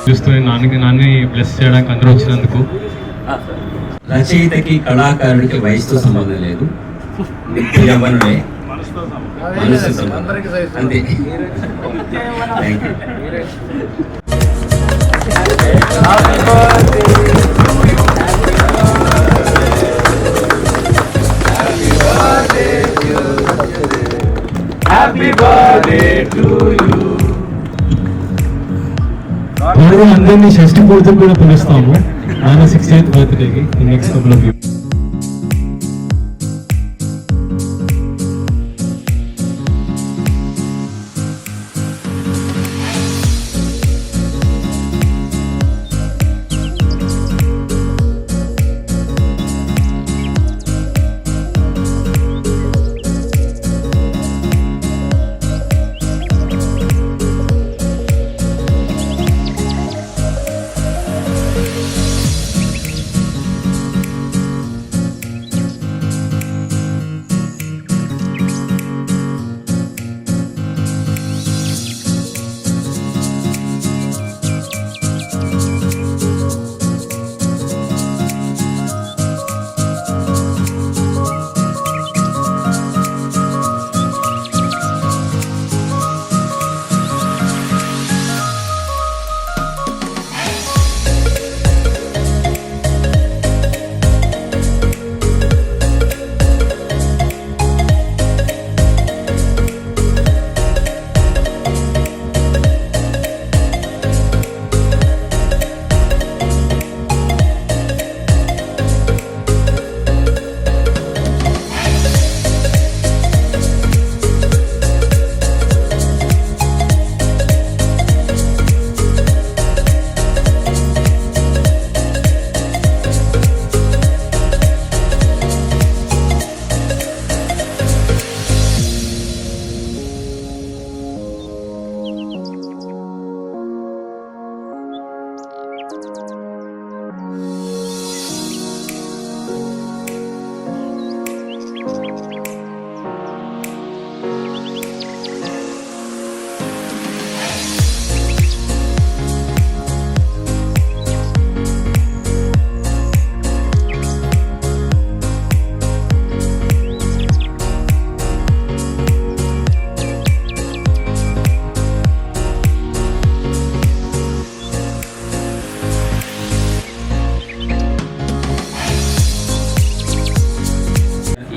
చూస్తూ నాన్ని బ్లెస్ చేయడానికి అందరూ వచ్చినందుకు. రచయితకి కళాకారుడికి వయసుతో సంబంధం లేదు, యవ్వనుడే మనసు సంబంధం అంతే. Thank you. Happy birthday to you. అందరినీ షష్ఠి పూర్తికి కూడా పిలుస్తాము ఆయన 60th బర్త్డేకి నెక్స్ట్ కపుల్ ఆఫ్ ఇయర్స్.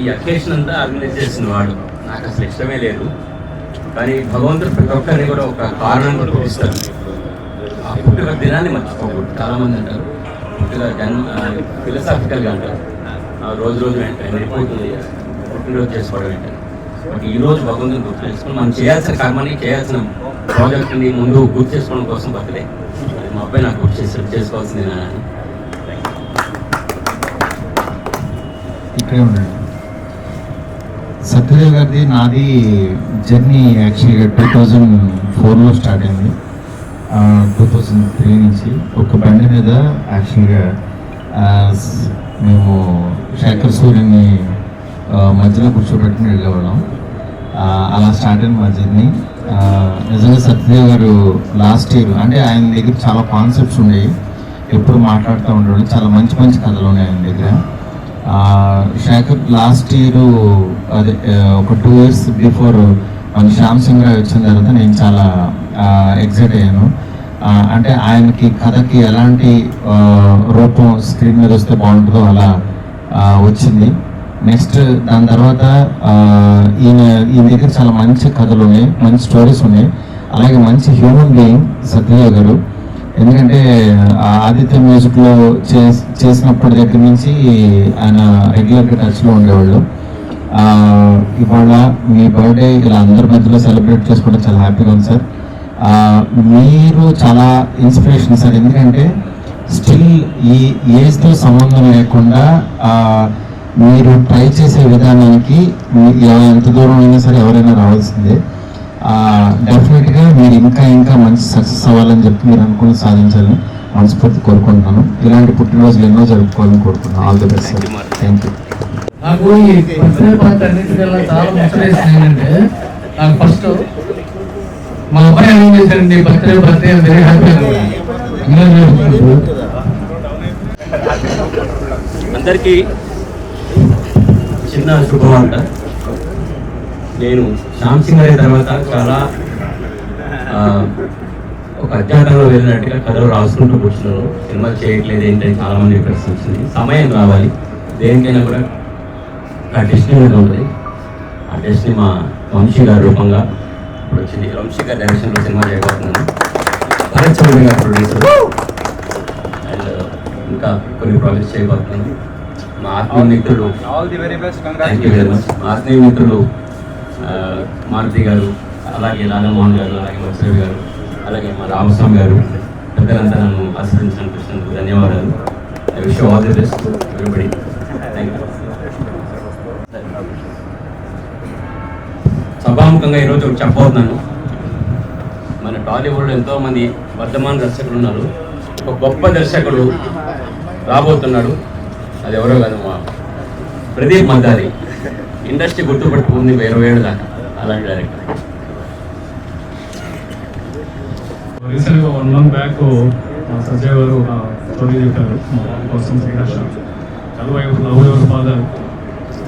ఈ అకేషన్ అంతా ఆర్గనైజ్ చేసిన వాడు నాకు అసలు ఇష్టమే లేదు, కానీ భగవంతుడు ప్రతి ఒక్కరిని కూడా ఒక కారణం కూడా పుట్టిస్తాడు. ఆ పుట్టుక దినాన్ని మర్చిపోకూడదు. చాలామంది అంటారు పుట్టుక ఫిలసాఫికల్గా అంటారు రోజు రోజు వెంటనే వెళ్ళిపోతుంది పుట్టినరోజు చేసుకోవడం వెంటనే. బట్ ఈరోజు భగవంతుని గుర్తు చేసుకుని మనం చేయాల్సిన కర్మని చేయాల్సిన ప్రాజెక్ట్ని ముందు గుర్తు చేసుకోవడం కోసం బర్త్డే. అది మా అబ్బాయి నాకు గుర్తు చేసుకోవాల్సింది నాన్న. ఇక్కడే ఉండండి. సత్యదేవ్ గారిది నాది జర్నీ యాక్చువల్గా 2004లో స్టార్ట్ అయింది. 2003 నుంచి ఒక బండి మీద యాక్చువల్గా మేము శేఖర్ సూర్యని మధ్యలో కూర్చోబెట్టుకుని వెళ్ళేవాళ్ళం. అలా స్టార్ట్ అయింది మా జర్నీ. నిజంగా సత్యదేవ్ గారు లాస్ట్ ఇయర్ అంటే ఆయన దగ్గర చాలా కాన్సెప్ట్స్ ఉండేవి, ఎప్పుడు మాట్లాడుతూ ఉండేవాళ్ళు. చాలా మంచి మంచి కథలు ఉన్నాయి ఆయన దగ్గర. శేఖర్ లాస్ట్ ఇయర్ అదే ఒక 2 years బిఫోర్ మన శ్యామ్ సింగ్ రాయ్ వచ్చిన తర్వాత నేను చాలా ఎక్సైట్ అయ్యాను. అంటే ఆయనకి కథకి ఎలాంటి రూపం స్క్రీన్ మీద వస్తే బాగుంటుందో అలా వచ్చింది. నెక్స్ట్ దాని తర్వాత ఈయన దగ్గర చాలా మంచి కథలు ఉన్నాయి, మంచి స్టోరీస్ ఉన్నాయి, అలాగే మంచి హ్యూమన్ బీయింగ్ సత్యదేవ్ గారు. ఎందుకంటే ఆదిత్య మ్యూజిక్లో చేసినప్పటి దగ్గర నుంచి ఆయన రెగ్యులర్గా టచ్లో ఉండేవాళ్ళు. ఇవాళ మీ బర్త్డే ఇలా అందరి మధ్యలో సెలబ్రేట్ చేసుకోవడం చాలా హ్యాపీగా ఉంది సార్. మీరు చాలా ఇన్స్పిరేషన్ సార్. ఎందుకంటే స్టిల్ ఈ ఏజ్తో సంబంధం లేకుండా మీరు ట్రై చేసే విధానానికి ఎంత దూరం అయినా సరే ఎవరైనా రావాల్సిందే. డెఫినెట్గా మీరు ఇంకా ఇంకా మంచి సక్సెస్ అవ్వాలని చెప్పి మీరు అనుకుని సాధించాలని మనస్ఫూర్తి కోరుకుంటున్నాను. ఇలాంటి పుట్టినరోజులు ఎన్నో జరుపుకోవాలని కోరుకుంటున్నాను. All the best sir. Thank you. నాకు ఈ బర్త్డే పార్టీ అన్నింటికల్లా చాలా మోటివేషన్ ఏంటంటే, నాకు ఫస్ట్ మా అబ్బాయి ఏం చేశారండి, బర్త్డే వెరీ హ్యాపీ. అందరికీ చిన్న శుభవార్త. నేను శ్యామ్ సింగ్ గారి తర్వాత చాలా ఒక అజ్ఞాతంలో వెళ్ళినట్టుగా కథలు రాసుకుంటూ కూర్చున్నాను. సినిమాలు చేయట్లేదు ఏంటని చాలా మంది ప్రశ్న వచ్చింది. సమయం రావాలి, దేనికైనా కూడా ఆ డెస్టినీ మీద ఉంటుంది. ఆ డెస్టినీ మా వంశీ గారి రూపంగా ఇప్పుడు వచ్చింది. వంశీ గారి డైరెక్షన్లో సినిమా చేయబోతున్నాను. భరత్ చౌదరి గారు ప్రొడ్యూసర్ అండ్ ఇంకా కొన్ని ప్రాజెక్ట్స్ చేయబోతున్నాను. మా ఆత్మీయ మిత్రులు థ్యాంక్ యూ వెరీ మచ్. మా ఆత్మీయ మిత్రులు మారుతి గారు, అలాగే రాధామోహన్ గారు, అలాగే మత్స్యరావు గారు, అలాగే మా రామస్వామి గారు, పెద్దలంతా నన్ను ఆశీర్వదించినందుకు ధన్యవాదాలు. I wish all the best everybody. Thank you. సభాముఖంగా ఈరోజు ఒకటి చెప్పబోతున్నాను. మన టాలీవుడ్లో ఎంతోమంది వర్ధమాన దర్శకులు ఉన్నారు. ఒక గొప్ప దర్శకుడు రాబోతున్నాడు. అది ఎవరో కాదు, మా ప్రదీప్ మద్దాలి. ఇండస్ట్రీ గుర్తుపెట్టుకుంది 20 ఏళ్ళు దాకా. అలాంటి డైరెక్టర్. రీసెంట్గా 1 month బ్యాక్ సత్య గారు ఒక స్టోరీ చెప్పారు మా కోసం. శ్రీహర్ష చదువు love your father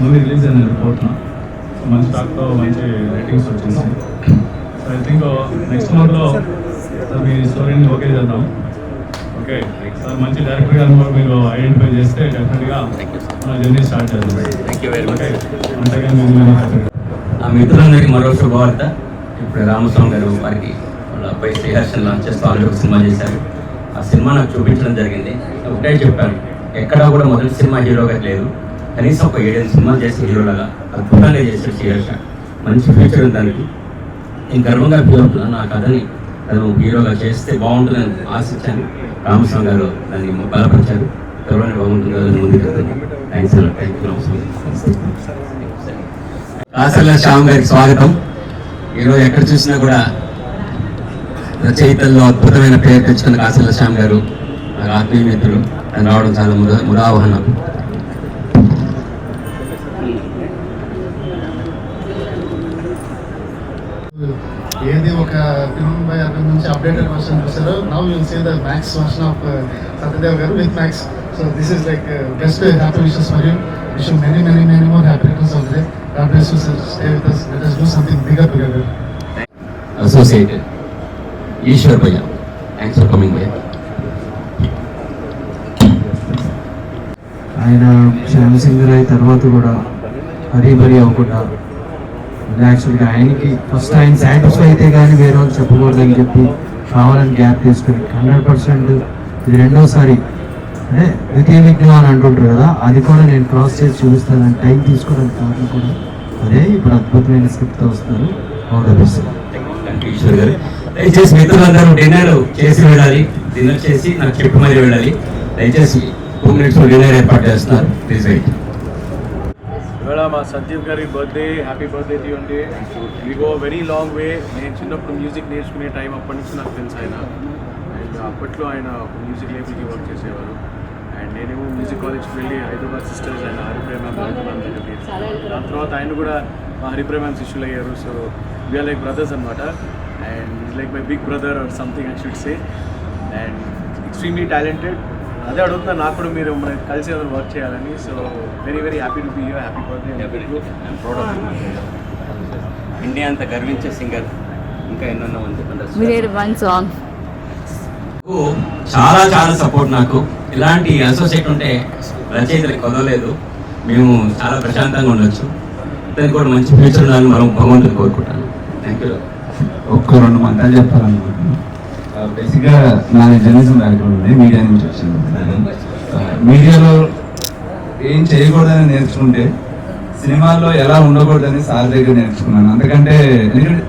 movie release అయింది రిపోర్ట్న. మంచి టాక్తో మంచి రేటింగ్స్ వచ్చింది. సో ఐ థింక్ నెక్స్ట్ మంత్లో సార్ మీ స్టోరీని ఓకే చేద్దాం. ఓకే సార్, మంచి డైరెక్టర్ గారిని కూడా మీరు ఐడెంటిఫై చేస్తే డెఫినెట్గా మన జర్నీ స్టార్ట్ చేద్దాం. Thank you very much. అంతేగాని నా మిత్రులందరికీ మరో శుభవార్త. ఇప్పుడు రామస్వామి గారు వారికి వాళ్ళ అబ్బాయి శ్రీహర్షన్ లాంచ్ చేస్తూ ఆల్రెడీ ఒక సినిమా చేశారు. ఆ సినిమా నాకు చూపించడం జరిగింది. ఒకటే చెప్పాను, ఎక్కడా కూడా మొదటి సినిమా హీరోగా లేదు, కనీసం ఒక 7 సినిమాలు చేసే హీరోలాగా అద్భుతంగా చేశాడు శ్రీహర్ష. మంచి ఫ్యూచర్ ఉంది దానికి. నేను గర్వంగా ఫీల్ అవుతున్నాను. నా కథని తను హీరోగా చేస్తే బాగుంటుందని ఆశించాను. రామస్వామి గారు దాన్ని బలపరిచారు. త్వరలోనే బాగుంటుంది కదా ముందుకు వెళ్తాను. థ్యాంక్స్ అన్న. Thank you Ramaswamy. కాసర్ల శ్యామ్ గారికి స్వాగతం. ఈరోజు ఎక్కడ చూసినా కూడా రచయితల్లో అద్భుతమైన పేరు తెచ్చుకున్న కాసర్ల శ్యామ్ గారు నాకు ఆత్మీయ మిత్రులు. ఆయన రావడం చాలా ముదావహన. ఏది ఒక ఫిల్మ్ బై అర్బన్ నుంచి అప్డేటెడ్ వర్షన్ చూసారో, now will see the max version of Satyadev garu with max. So this is like best happy wishes for you. Wish you many many many more happy returns of the day. God bless you sir. Stay with us. Let us do something bigger together. Associated Eshwar భయ్య, thanks for coming భయ్య. ఆయన శ్యామ్ సింగ్ రాయ్ తర్వాత కూడా hurry burry అవ్వకుండా, యాక్చువల్గా ఆయనకి first ఆయన satisfy అయితే కానీ వేరే వాళ్ళు చెప్పకూడదని చెప్పి కావాలని గ్యాప్ తీసుకుని 100% ఇది రెండోసారి అంటే ద్వితీయ విఘ్నం అని అంటుంటారు కదా, అది కూడా నేను క్రాస్ చేసి చూపిస్తానని టైం తీసుకోవడానికి కారణం కూడా అదే. ఇప్పుడు అద్భుతమైన స్క్రిప్ట్తో వస్తారు. All the best. ఈశ్వర్ గారు, దయచేసి మిత్రులందరూ డిన్నర్ చేసి వెళ్ళాలి. డిన్నర్ చేసి నాకు చెప్పి మరీ వెళ్ళాలి. దయచేసి 2 minutes డిన్నర్ ఏర్పాటు చేస్తున్నారు. Please wait. ఇవాళ మా సంజీవ్ గారి birthday. Happy birthday to you అండి. We go very long way. నేను చిన్నప్పుడు మ్యూజిక్ నేర్చుకునే టైం అప్పటి నుంచి నాకు తెలుసు ఆయన. అండ్ అప్పట్లో ఆయన మ్యూజిక్ లేబుల్కి వర్క్ చేసేవారు. అండ్ నేనేమో మ్యూజిక్ కాలేజ్కి వెళ్ళి హైదరాబాద్ సిస్టర్స్ ఆయన హరిప్రేమ దగ్గరికి. దాని తర్వాత ఆయన కూడా మా హరిప్రేమ శిష్యులు అయ్యారు. సో వీఆర్ లైక్ బ్రదర్స్ అనమాట. And is like my big brother or something I should say. And extremely talented. అదే అడుగుతున్నా, నాకు కూడా మీరు మన కలిసి ఏదైనా వర్క్ చేయాలని. So very very happy to be here. Happy birthday. Proud of India అంతా గర్వించే సింగర్ ఇంకా ఎన్నెన్నో మంది. We did one song. చాలా చాలా సపోర్ట్ నాకు. ఇలాంటి అసోసియేట్ ఉంటే రచయితలకు కొదవలేదు. మేము చాలా ప్రశాంతంగా ఉండొచ్చు. దానికి కూడా మంచి ఫ్యూచర్ ఉండాలని మనం భగవంతుని కోరుకుంటాను. Thank you. ఒక్క 2 మంత్రాలు చెప్పాలనుకుంటున్నాను. బేసిక్గా నాది జర్నలిజం బ్యాక్గ్రౌండ్ ఉంది, మీడియా నుంచి వచ్చింది. మీడియాలో ఏం చేయకూడదని నేర్చుకుంటే సినిమాల్లో ఎలా ఉండకూడదని సార్ దగ్గర నేర్చుకున్నాను. ఎందుకంటే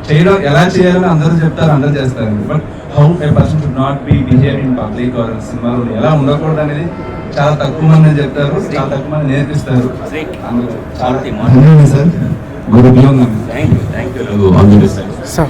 చేయడం ఎలా చేయాలని అందరూ చెప్తారు, అందరూ చేస్తారు. But how a person should not be behave in public or సినిమాలో ఎలా ఉండకూడదు అనేది చాలా తక్కువ మంది చెప్తారు, చాలా తక్కువ మంది నేర్పిస్తారు. చాలా sir good. Thank you. Thank you.